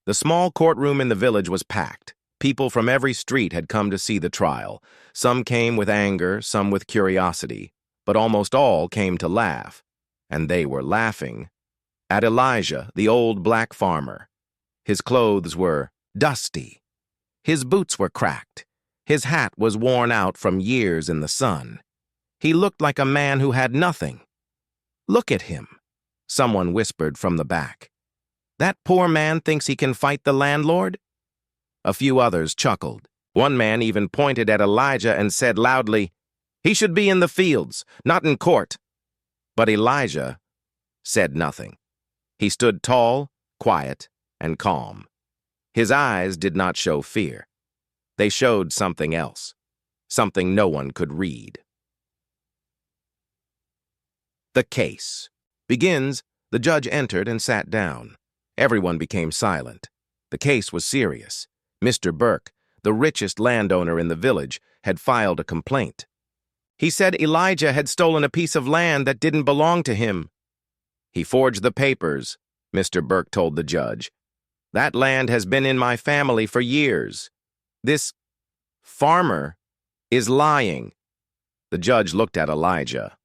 The small courtroom in the village was packed. People from every street had come to see the trial. Some came with anger, some with curiosity, but almost all came to laugh. And they were laughing at Elijah, the old black farmer. His clothes were dusty. His boots were cracked. His hat was worn out from years in the sun. He looked like a man who had nothing. "Look at him," someone whispered from the back. "That poor man thinks he can fight the landlord?" A few others chuckled. One man even pointed at Elijah and said loudly, "He should be in the fields, not in court." But Elijah said nothing. He stood tall, quiet, and calm. His eyes did not show fear. They showed something else, something no one could read. The case begins. The judge entered and sat down. Everyone became silent. The case was serious. Mr. Burke, the richest landowner in the village, had filed a complaint. He said Elijah had stolen a piece of land that didn't belong to him. "He forged the papers," Mr. Burke told the judge. "That land has been in my family for years. This farmer is lying." The judge looked at Elijah.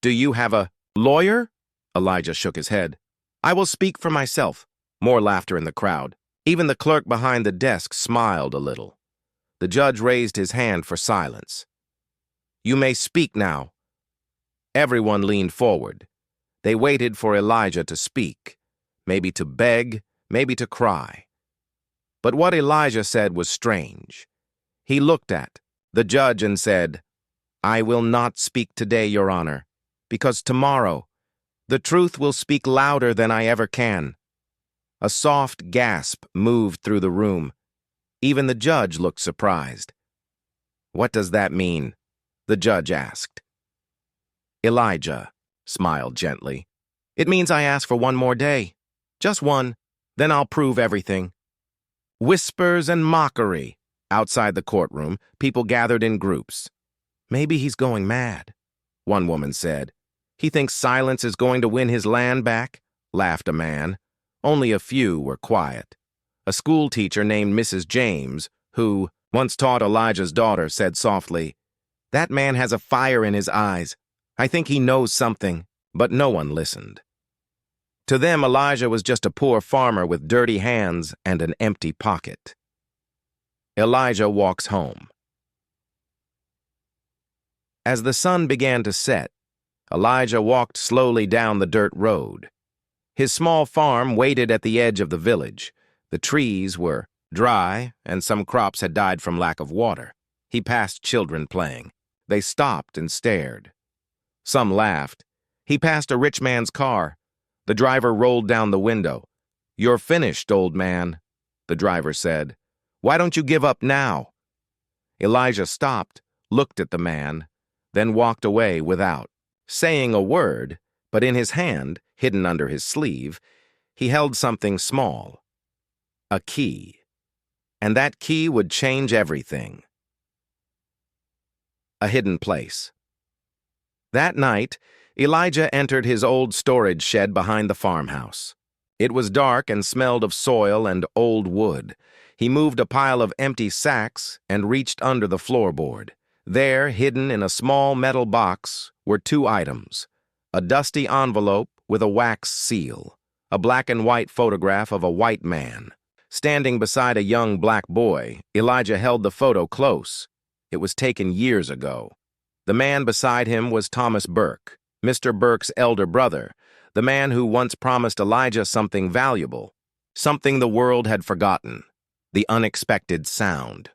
"Do you have a lawyer?" Elijah shook his head. "I will speak for myself." More laughter in the crowd. Even the clerk behind the desk smiled a little. The judge raised his hand for silence. "You may speak now." Everyone leaned forward. They waited for Elijah to speak, maybe to beg, maybe to cry. But what Elijah said was strange. He looked at the judge and said, "I will not speak today, Your Honor, because tomorrow the truth will speak louder than I ever can." A soft gasp moved through the room. Even the judge looked surprised. "What does that mean?" the judge asked. Elijah smiled gently. "It means I ask for one more day. Just one, then I'll prove everything." Whispers and mockery. Outside the courtroom, people gathered in groups. "Maybe he's going mad," one woman said. "He thinks silence is going to win his land back," laughed a man. Only a few were quiet. A school teacher named Mrs. James, who once taught Elijah's daughter, said softly, "That man has a fire in his eyes. I think he knows something." But no one listened. To them, Elijah was just a poor farmer with dirty hands and an empty pocket. Elijah walks home. As the sun began to set, Elijah walked slowly down the dirt road. His small farm waited at the edge of the village. The trees were dry, and some crops had died from lack of water. He passed children playing. They stopped and stared. Some laughed. He passed a rich man's car. The driver rolled down the window. "You're finished, old man," the driver said. "Why don't you give up now?" Elijah stopped, looked at the man, then walked away without saying a word, but in his hand, hidden under his sleeve, he held something small, a key. And that key would change everything. A hidden place. That night, Elijah entered his old storage shed behind the farmhouse. It was dark and smelled of soil and old wood. He moved a pile of empty sacks and reached under the floorboard. There, hidden in a small metal box, were two items: a dusty envelope with a wax seal, a black and white photograph of a white man. Standing beside a young black boy, Elijah held the photo close. It was taken years ago. The man beside him was Thomas Burke, Mr. Burke's elder brother, the man who once promised Elijah something valuable, something the world had forgotten: the unexpected sound.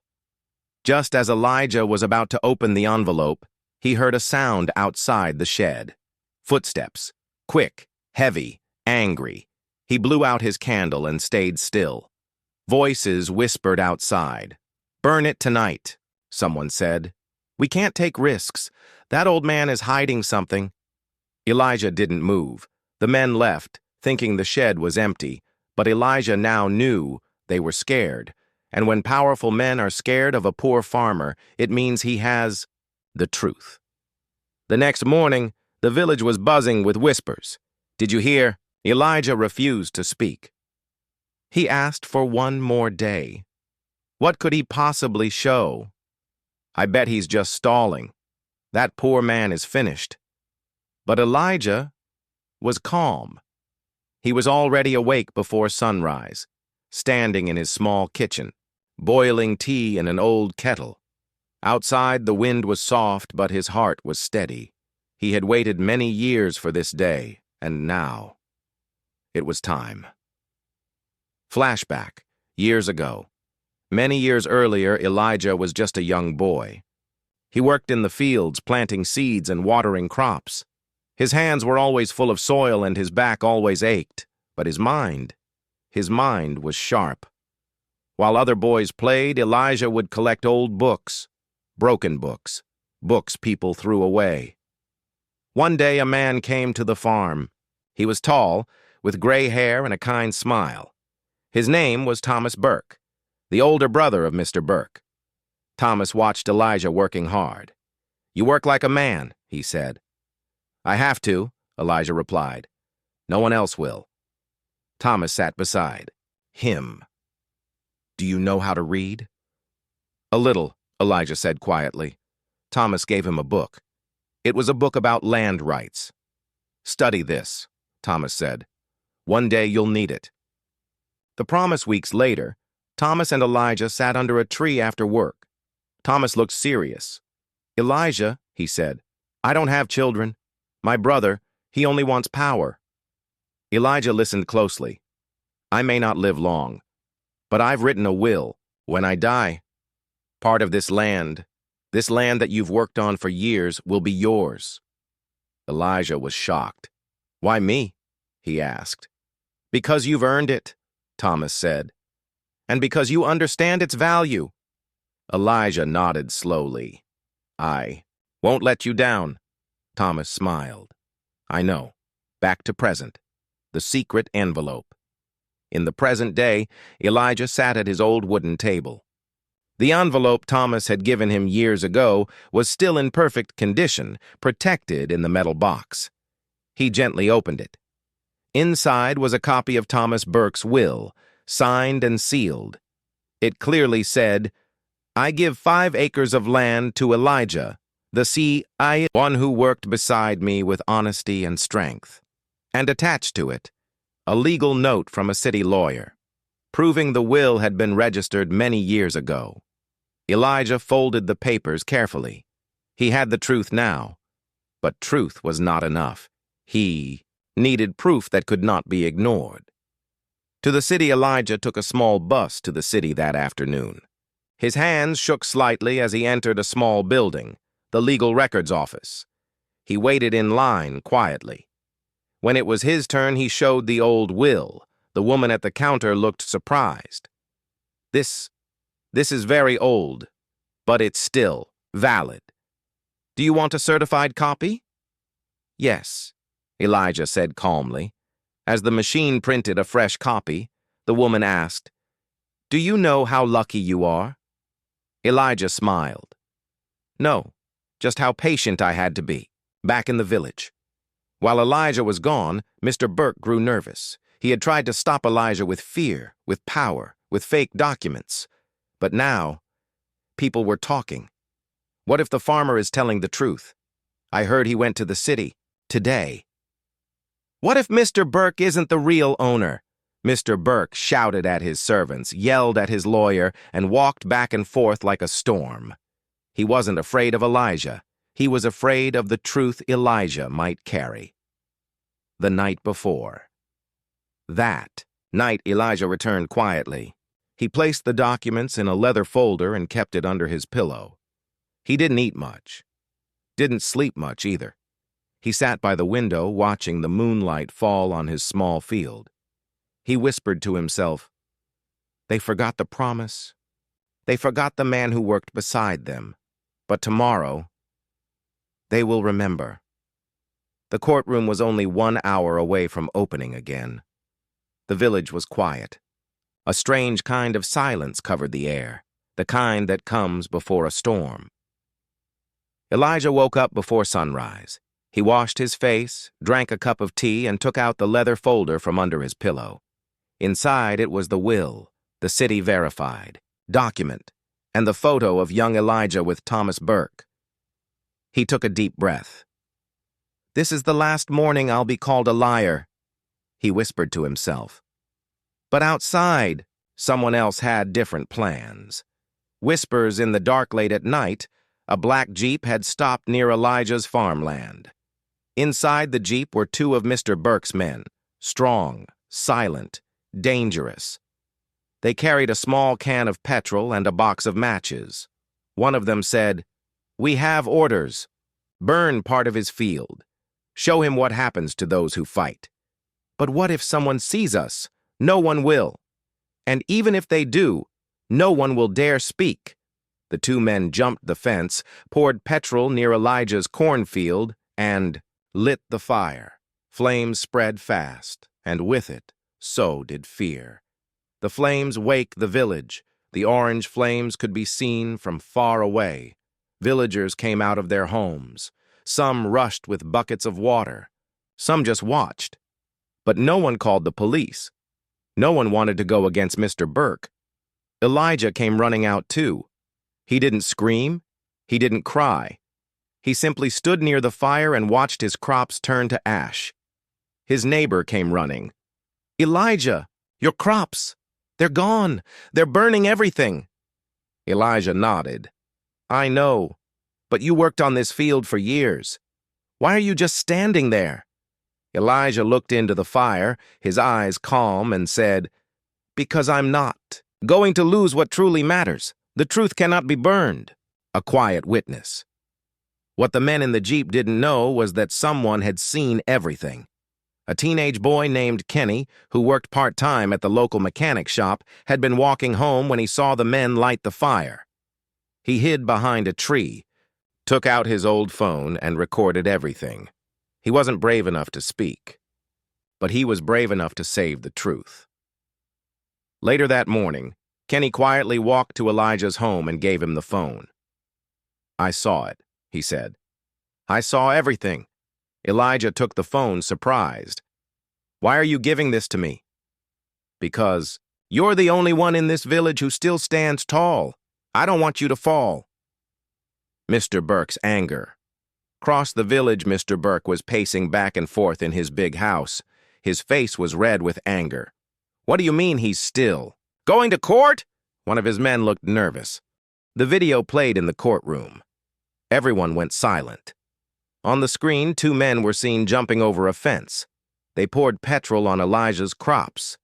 Just as Elijah was about to open the envelope, he heard a sound outside the shed. Footsteps, quick, heavy, angry. He blew out his candle and stayed still. Voices whispered outside. "Burn it tonight," someone said. "We can't take risks. That old man is hiding something." Elijah didn't move. The men left, thinking the shed was empty, but Elijah now knew they were scared. And when powerful men are scared of a poor farmer, it means he has the truth. The next morning, the village was buzzing with whispers. "Did you hear?" Elijah refused to speak. He asked for one more day. What could he possibly show? I bet he's just stalling. That poor man is finished. But Elijah was calm. He was already awake before sunrise, standing in his small kitchen, boiling tea in an old kettle. Outside, the wind was soft, but his heart was steady. He had waited many years for this day, and now it was time. Flashback, years ago. Many years earlier, Elijah was just a young boy. He worked in the fields, planting seeds and watering crops. His hands were always full of soil and his back always ached, but his mind was sharp. While other boys played, Elijah would collect old books, broken books, books people threw away. One day a man came to the farm. He was tall, with gray hair and a kind smile. His name was Thomas Burke, the older brother of Mr. Burke. Thomas watched Elijah working hard. "You work like a man," he said. "I have to," Elijah replied. "No one else will." Thomas sat beside him. "Do you know how to read?" "A little," Elijah said quietly. Thomas gave him a book. It was a book about land rights. "Study this," Thomas said. "One day you'll need it." The promise weeks later, Thomas and Elijah sat under a tree after work. Thomas looked serious. "Elijah," he said, "I don't have children. My brother, he only wants power." Elijah listened closely. "I may not live long, but I've written a will. When I die, part of this land that you've worked on for years, will be yours." Elijah was shocked. "Why me?" he asked. "Because you've earned it," Thomas said, "and because you understand its value." Elijah nodded slowly. "I won't let you down." Thomas smiled. "I know. Back to present. The secret envelope." In the present day, Elijah sat at his old wooden table. The envelope Thomas had given him years ago was still in perfect condition, protected in the metal box. He gently opened it. Inside was a copy of Thomas Burke's will, signed and sealed. It clearly said, "I give 5 acres of land to Elijah, the C.I., one who worked beside me with honesty and strength." And attached to it, a legal note from a city lawyer, proving the will had been registered many years ago. Elijah folded the papers carefully. He had the truth now, but truth was not enough. He needed proof that could not be ignored. To the city, Elijah took a small bus to the city that afternoon. His hands shook slightly as he entered a small building, the legal records office. He waited in line quietly. When it was his turn, he showed the old will. The woman at the counter looked surprised. This is very old, but it's still valid. Do you want a certified copy?" "Yes," Elijah said calmly. As the machine printed a fresh copy, the woman asked, "Do you know how lucky you are?" Elijah smiled. "No, just how patient I had to be, back in the village." While Elijah was gone, Mr. Burke grew nervous. He had tried to stop Elijah with fear, with power, with fake documents. But now, people were talking. What if the farmer is telling the truth? I heard he went to the city, today. What if Mr. Burke isn't the real owner? Mr. Burke shouted at his servants, yelled at his lawyer, and walked back and forth like a storm. He wasn't afraid of Elijah. He was afraid of the truth Elijah might carry. The night before. That night, Elijah returned quietly. He placed the documents in a leather folder and kept it under his pillow. He didn't eat much. Didn't sleep much either. He sat by the window watching the moonlight fall on his small field. He whispered to himself, "They forgot the promise. They forgot the man who worked beside them. But tomorrow, they will remember." The courtroom was only 1 hour away from opening again. The village was quiet. A strange kind of silence covered the air, the kind that comes before a storm. Elijah woke up before sunrise. He washed his face, drank a cup of tea, and took out the leather folder from under his pillow. Inside it was the will, the city verified, document, and the photo of young Elijah with Thomas Burke. He took a deep breath. "This is the last morning I'll be called a liar," he whispered to himself. But outside, someone else had different plans. Whispers in the dark late at night, a black Jeep had stopped near Elijah's farmland. Inside the Jeep were two of Mr. Burke's men, strong, silent, dangerous. They carried a small can of petrol and a box of matches. One of them said, "We have orders. Burn part of his field. Show him what happens to those who fight." "But what if someone sees us? No one will. And even if they do, no one will dare speak." The two men jumped the fence, poured petrol near Elijah's cornfield, and lit the fire. Flames spread fast, and with it, so did fear. The flames waked the village. The orange flames could be seen from far away. Villagers came out of their homes. Some rushed with buckets of water. Some just watched. But no one called the police. No one wanted to go against Mr. Burke. Elijah came running out too. He didn't scream. He didn't cry. He simply stood near the fire and watched his crops turn to ash. His neighbor came running. "Elijah, your crops! They're gone! They're burning everything!" Elijah nodded. "I know, but you worked on this field for years. Why are you just standing there?" Elijah looked into the fire, his eyes calm, and said, "Because I'm not going to lose what truly matters. The truth cannot be burned." A quiet witness. What the men in the Jeep didn't know was that someone had seen everything. A teenage boy named Kenny, who worked part-time at the local mechanic shop, had been walking home when he saw the men light the fire. He hid behind a tree, took out his old phone, and recorded everything. He wasn't brave enough to speak, but he was brave enough to save the truth. Later that morning, Kenny quietly walked to Elijah's home and gave him the phone. "I saw it," he said. "I saw everything." Elijah took the phone, surprised. "Why are you giving this to me?" "Because you're the only one in this village who still stands tall. I don't want you to fall." Mr. Burke's anger. Across the village, Mr. Burke was pacing back and forth in his big house. His face was red with anger. "What do you mean he's still? Going to court?" One of his men looked nervous. The video played in the courtroom. Everyone went silent. On the screen, two men were seen jumping over a fence. They poured petrol on Elijah's crops.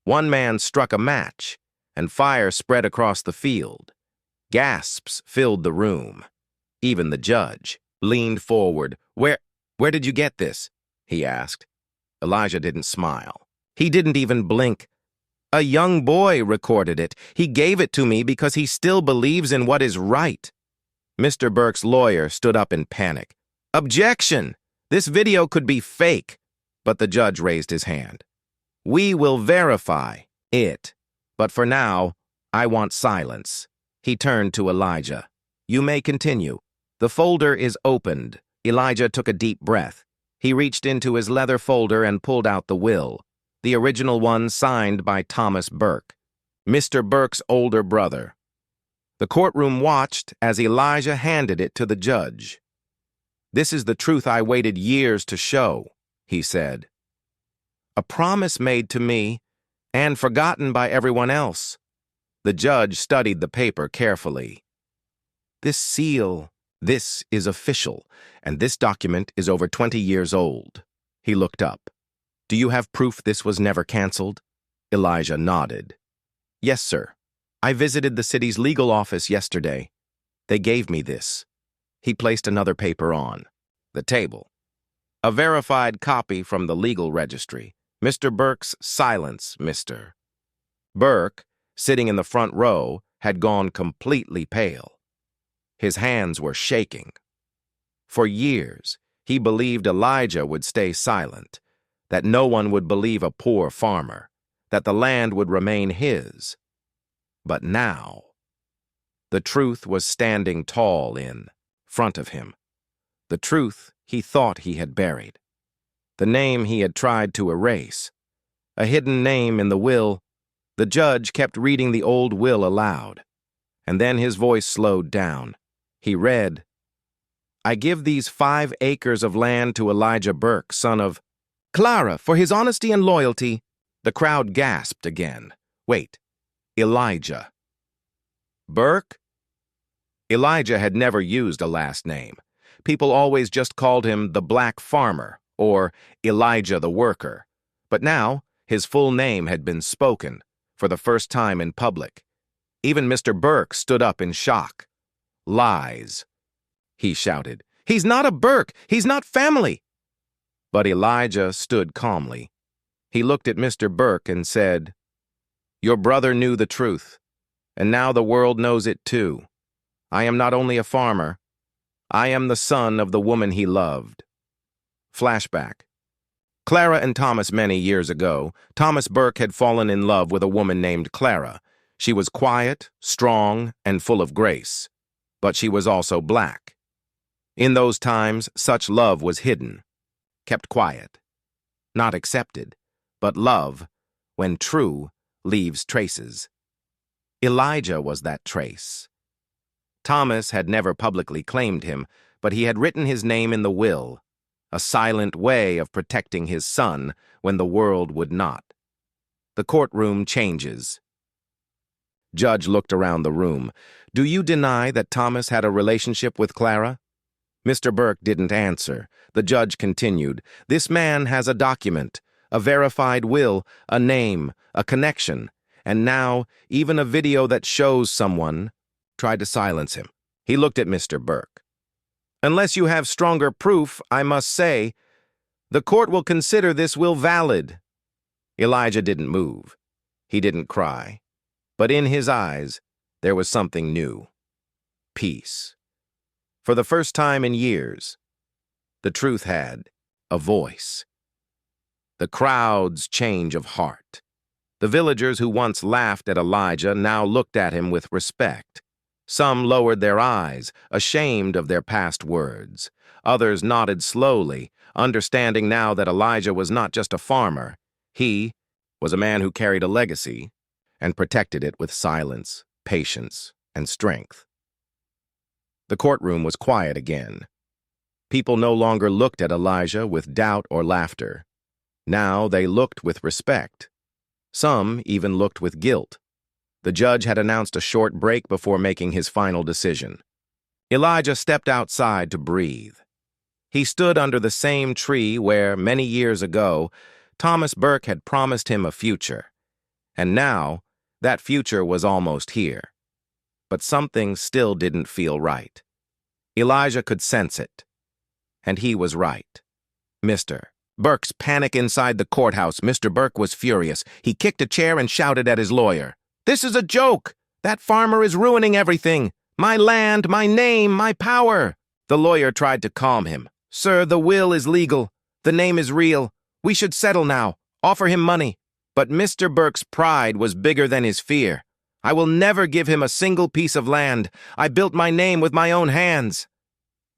One man struck a match, and fire spread across the field. Gasps filled the room. Even the judge leaned forward. Where did you get this?" he asked. Elijah didn't smile. He didn't even blink. "A young boy recorded it. He gave it to me because he still believes in what is right." Mr. Burke's lawyer stood up in panic. "Objection! This video could be fake." But the judge raised his hand. "We will verify it. But for now, I want silence." He turned to Elijah. "You may continue." The folder is opened. Elijah took a deep breath. He reached into his leather folder and pulled out the will, the original one signed by Thomas Burke, Mr. Burke's older brother. The courtroom watched as Elijah handed it to the judge. "This is the truth I waited years to show," he said. "A promise made to me and forgotten by everyone else." The judge studied the paper carefully. "This seal, this is official, and this document is over 20 years old." He looked up. "Do you have proof this was never canceled?" Elijah nodded. "Yes, sir. I visited the city's legal office yesterday. They gave me this." He placed another paper on the table. A verified copy from the legal registry. Mr. Burke's silence, Mr. Burke, sitting in the front row, had gone completely pale. His hands were shaking. For years, he believed Elijah would stay silent, that no one would believe a poor farmer, that the land would remain his. But now, the truth was standing tall in front of him. The truth he thought he had buried. The name he had tried to erase. a hidden name in the will. The judge kept reading the old will aloud, and then his voice slowed down. He read, "I give these 5 acres of land to Elijah Burke, son of Clara, for his honesty and loyalty." The crowd gasped again. Wait, Elijah Burke? Elijah had never used a last name. People always just called him the Black Farmer or Elijah the Worker. But now, his full name had been spoken for the first time in public. Even Mr. Burke stood up in shock. "Lies," he shouted. "He's not a Burke. He's not family." But Elijah stood calmly. He looked at Mr. Burke and said, "Your brother knew the truth, and now the world knows it too. I am not only a farmer, I am the son of the woman he loved." Flashback. Clara and Thomas. Many years ago, Thomas Burke had fallen in love with a woman named Clara. She was quiet, strong, and full of grace. But she was also black. In those times, such love was hidden, kept quiet, not accepted, but love, when true, leaves traces. Elijah was that trace. Thomas had never publicly claimed him, but he had written his name in the will, a silent way of protecting his son when the world would not. The courtroom changes. Judge looked around the room. "Do you deny that Thomas had a relationship with Clara?" Mr. Burke didn't answer. The judge continued, "This man has a document, a verified will, a name, a connection, and now even a video that shows someone." Tried to silence him. He looked at Mr. Burke. "Unless you have stronger proof, I must say, the court will consider this will valid." Elijah didn't move. He didn't cry. But in his eyes, there was something new. Peace. For the first time in years, the truth had a voice. The crowd's change of heart. The villagers who once laughed at Elijah now looked at him with respect. Some lowered their eyes, ashamed of their past words. Others nodded slowly, understanding now that Elijah was not just a farmer. He was a man who carried a legacy and protected it with silence, patience, and strength. The courtroom was quiet again. People no longer looked at Elijah with doubt or laughter. Now they looked with respect. Some even looked with guilt. The judge had announced a short break before making his final decision. Elijah stepped outside to breathe. He stood under the same tree where, many years ago, Thomas Burke had promised him a future. And now, that future was almost here. But something still didn't feel right. Elijah could sense it. And he was right. Mr. Burke's panic inside the courthouse. Mr. Burke was furious. He kicked a chair and shouted at his lawyer. "This is a joke! That farmer is ruining everything! My land, my name, my power!" The lawyer tried to calm him. "Sir, the will is legal. The name is real. We should settle now. Offer him money." But Mr. Burke's pride was bigger than his fear. "I will never give him a single piece of land. I built my name with my own hands."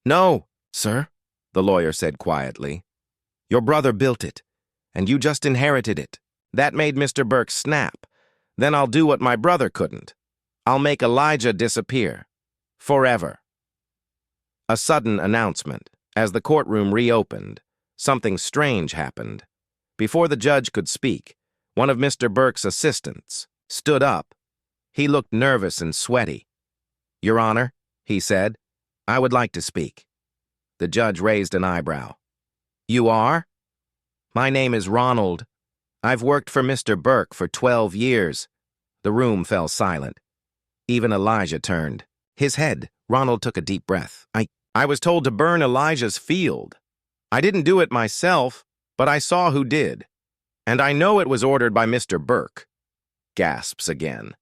"No, sir," the lawyer said quietly. "Your brother built it, and you just inherited it." That made Mr. Burke snap. "Then I'll do what my brother couldn't. I'll make Elijah disappear. Forever." A sudden announcement. As the courtroom reopened, something strange happened. Before the judge could speak, one of Mr. Burke's assistants stood up. He looked nervous and sweaty. "Your Honor," he said, "I would like to speak." The judge raised an eyebrow. "You are?" "My name is Ronald. I've worked for Mr. Burke for 12 years. The room fell silent. Even Elijah turned. His head. Ronald took a deep breath. I was told to burn Elijah's field. I didn't do it myself, but I saw who did. And I know it was ordered by Mr. Burke." Gasps again.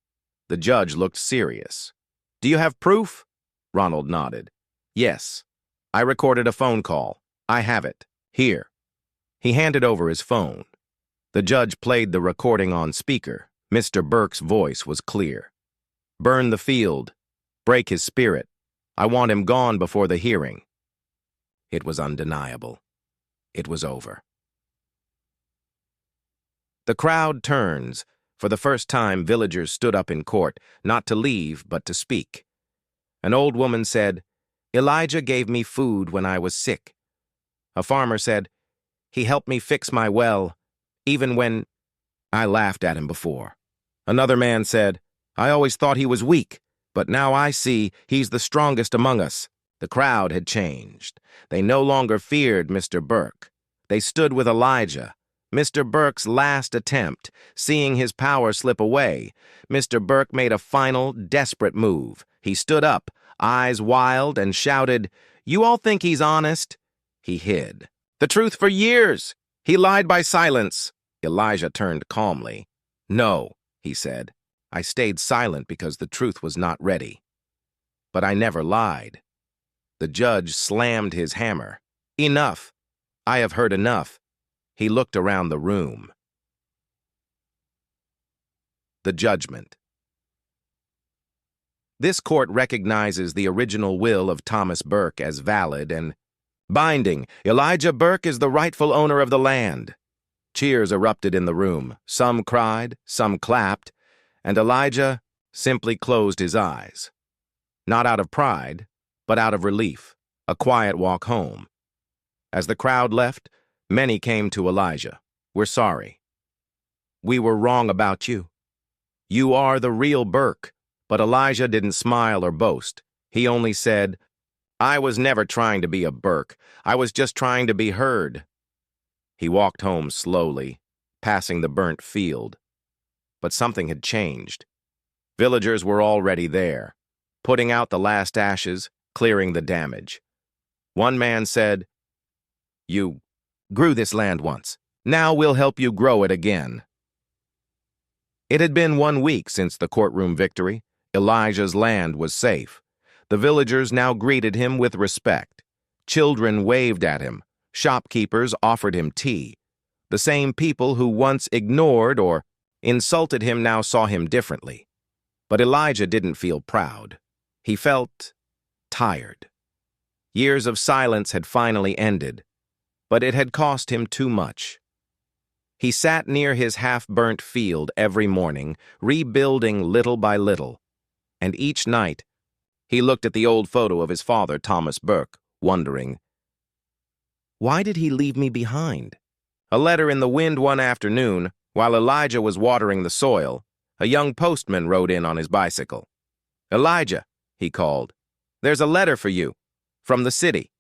The judge looked serious. "Do you have proof?" Ronald nodded. "Yes. I recorded a phone call. I have it. Here." He handed over his phone. The judge played the recording on speaker. Mr. Burke's voice was clear. "Burn the field. Break his spirit. I want him gone before the hearing." It was undeniable. It was over. The crowd turns. For the first time, villagers stood up in court, not to leave, but to speak. An old woman said, "Elijah gave me food when I was sick." A farmer said, "He helped me fix my well, even when I laughed at him before." Another man said, "I always thought he was weak, but now I see he's the strongest among us." The crowd had changed. They no longer feared Mr. Burke. They stood with Elijah. Mr. Burke's last attempt, seeing his power slip away, Mr. Burke made a final, desperate move. He stood up, eyes wild, and shouted, "You all think he's honest?" He hid. "The truth for years! He lied by silence." Elijah turned calmly. "No," he said. "I stayed silent because the truth was not ready. But I never lied." The judge slammed his hammer. "Enough! I have heard enough." He looked around the room. The judgment. This court recognizes the original will of Thomas Burke as valid and binding. Elijah Burke is the rightful owner of the land. Cheers erupted in the room. Some cried, some clapped, and Elijah simply closed his eyes. Not out of pride, but out of relief, a quiet walk home. As the crowd left, many came to Elijah. "We're sorry. We were wrong about you. You are the real Burke." But Elijah didn't smile or boast. He only said, "I was never trying to be a Burke. I was just trying to be heard." He walked home slowly, passing the burnt field. But something had changed. Villagers were already there, putting out the last ashes, clearing the damage. One man said, "You grew this land once. Now we'll help you grow it again." It had been 1 week since the courtroom victory. Elijah's land was safe. The villagers now greeted him with respect. Children waved at him. Shopkeepers offered him tea. The same people who once ignored or insulted him now saw him differently. But Elijah didn't feel proud. He felt tired. Years of silence had finally ended, but it had cost him too much. He sat near his half-burnt field every morning, rebuilding little by little. And each night, he looked at the old photo of his father, Thomas Burke, wondering, "Why did he leave me behind?" A letter in the wind one afternoon, while Elijah was watering the soil, a young postman rode in on his bicycle. "Elijah," he called, "there's a letter for you, from the city."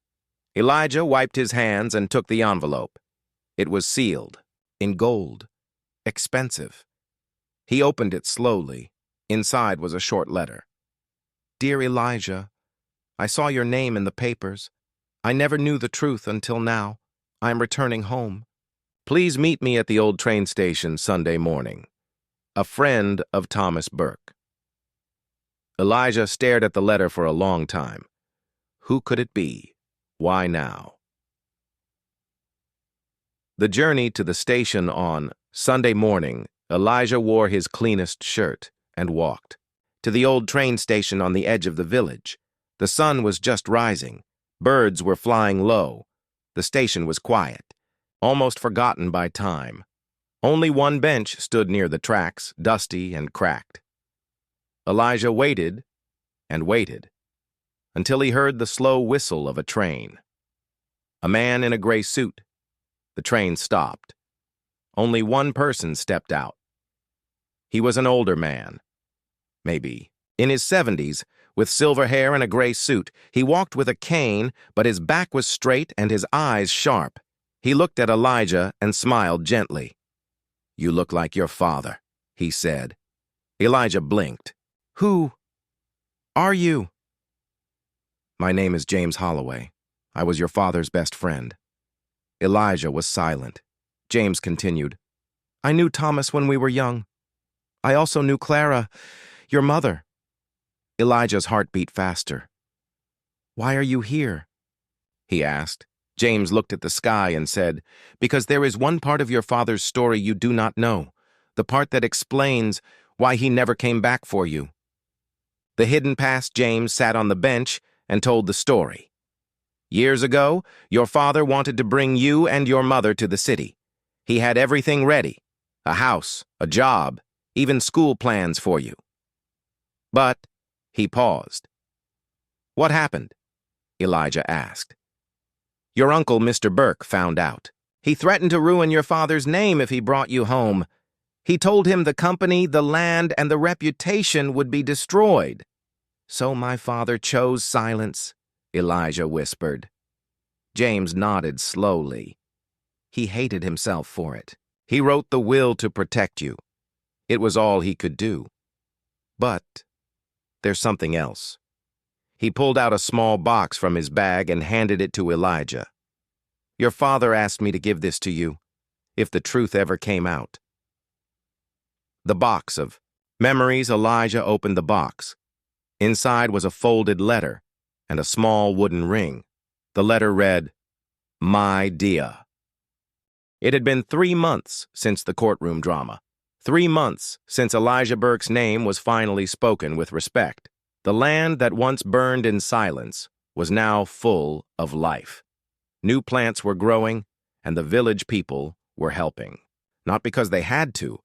Elijah wiped his hands and took the envelope. It was sealed, in gold, expensive. He opened it slowly. Inside was a short letter. "Dear Elijah, I saw your name in the papers. I never knew the truth until now. I am returning home. Please meet me at the old train station Sunday morning. A friend of Thomas Burke." Elijah stared at the letter for a long time. Who could it be? Why now? The journey to the station on Sunday morning, Elijah wore his cleanest shirt and walked to the old train station on the edge of the village. The sun was just rising. Birds were flying low. The station was quiet, almost forgotten by time. Only one bench stood near the tracks, dusty and cracked. Elijah waited and waited until he heard the slow whistle of a train. A man in a gray suit. The train stopped. Only one person stepped out. He was an older man, maybe in his 70s, with silver hair and a gray suit. He walked with a cane, but his back was straight and his eyes sharp. He looked at Elijah and smiled gently. "You look like your father," he said. Elijah blinked. "Who are you?" "My name is James Holloway. I was your father's best friend." Elijah was silent. James continued, "I knew Thomas when we were young. I also knew Clara, your mother." Elijah's heart beat faster. "Why are you here?" he asked. James looked at the sky and said, "Because there is one part of your father's story you do not know, the part that explains why he never came back for you." The hidden past James sat on the bench and told the story. "Years ago, your father wanted to bring you and your mother to the city. He had everything ready. a house, a job, even school plans for you. But he paused. What happened? Elijah asked. Your uncle, Mr. Burke, found out. He threatened to ruin your father's name if he brought you home. He told him the company, the land, and the reputation would be destroyed. So my father chose silence, Elijah whispered. James nodded slowly. He hated himself for it. He wrote the will to protect you. It was all he could do. But there's something else. He pulled out a small box from his bag and handed it to Elijah. Your father asked me to give this to you, if the truth ever came out. The box of memories. Elijah opened the box. Inside was a folded letter and a small wooden ring. The letter read, My dear. It had been 3 months since the courtroom drama. 3 months since Elijah Burke's name was finally spoken with respect. The land that once burned in silence was now full of life. New plants were growing, and the village people were helping. Not because they had to,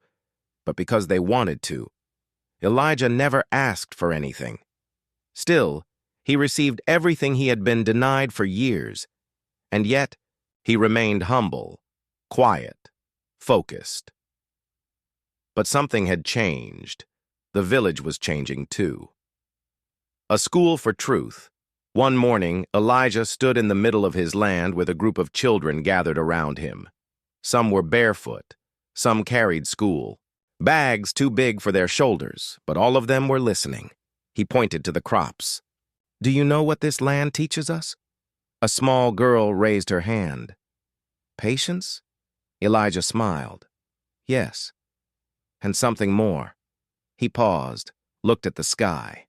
but because they wanted to. Elijah never asked for anything. Still, he received everything he had been denied for years, and yet he remained humble, quiet, focused. But something had changed. The village was changing too. A school for truth. One morning, Elijah stood in the middle of his land with a group of children gathered around him. Some were barefoot, some carried school bags too big for their shoulders, but all of them were listening. He pointed to the crops. Do you know what this land teaches us? A small girl raised her hand. Patience? Elijah smiled. Yes. And something more. He paused, looked at the sky.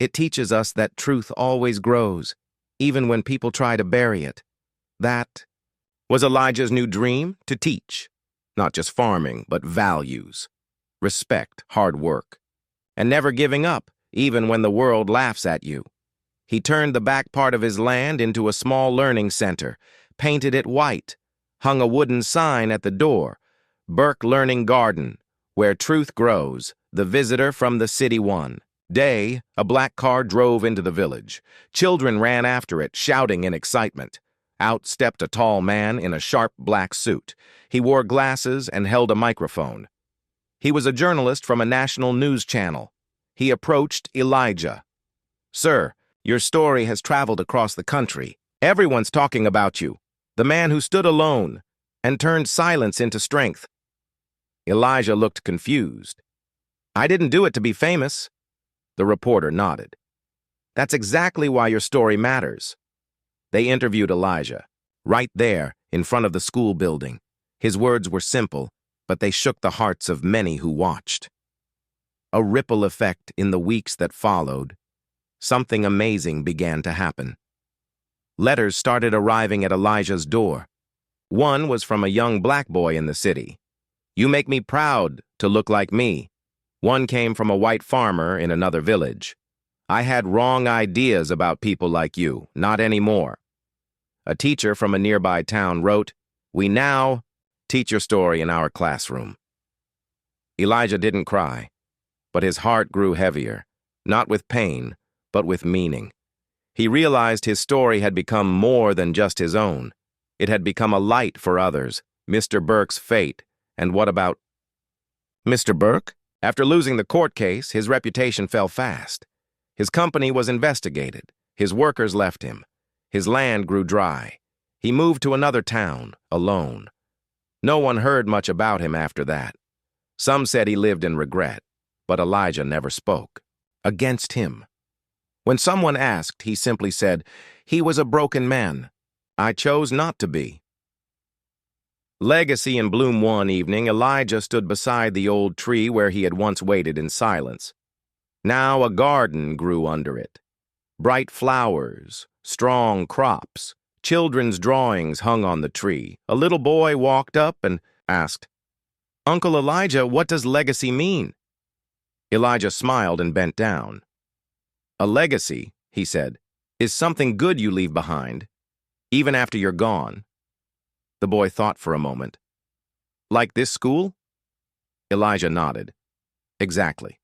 It teaches us that truth always grows, even when people try to bury it. That was Elijah's new dream, to teach. Not just farming, but values. Respect, hard work, and never giving up, even when the world laughs at you. He turned the back part of his land into a small learning center, painted it white, hung a wooden sign at the door, Burke Learning Garden, where truth grows, the visitor from the city one. Day, a black car drove into the village. Children ran after it, shouting in excitement. Out stepped a tall man in a sharp black suit. He wore glasses and held a microphone. He was a journalist from a national news channel. He approached Elijah. Sir, your story has traveled across the country. Everyone's talking about you. The man who stood alone and turned silence into strength. Elijah looked confused. I didn't do it to be famous. The reporter nodded. That's exactly why your story matters. They interviewed Elijah, right there in front of the school building. His words were simple, but they shook the hearts of many who watched. A ripple effect in the weeks that followed. Something amazing began to happen. Letters started arriving at Elijah's door. One was from a young black boy in the city. You make me proud to look like me. One came from a white farmer in another village. I had wrong ideas about people like you, not anymore. A teacher from a nearby town wrote, We now teach your story in our classroom. Elijah didn't cry, but his heart grew heavier, not with pain, but with meaning. He realized his story had become more than just his own. It had become a light for others, Mr. Burke's fate, and what about Mr. Burke? After losing the court case, his reputation fell fast. His company was investigated. His workers left him. His land grew dry. He moved to another town, alone. No one heard much about him after that. Some said he lived in regret, but Elijah never spoke. Against him. When someone asked, he simply said, He was a broken man. I chose not to be. Legacy in bloom one evening, Elijah stood beside the old tree where he had once waited in silence. Now a garden grew under it. Bright flowers, strong crops, children's drawings hung on the tree. A little boy walked up and asked, Uncle Elijah, what does legacy mean? Elijah smiled and bent down. A legacy, he said, is something good you leave behind, even after you're gone. The boy thought for a moment. Like this school? Elijah nodded. Exactly.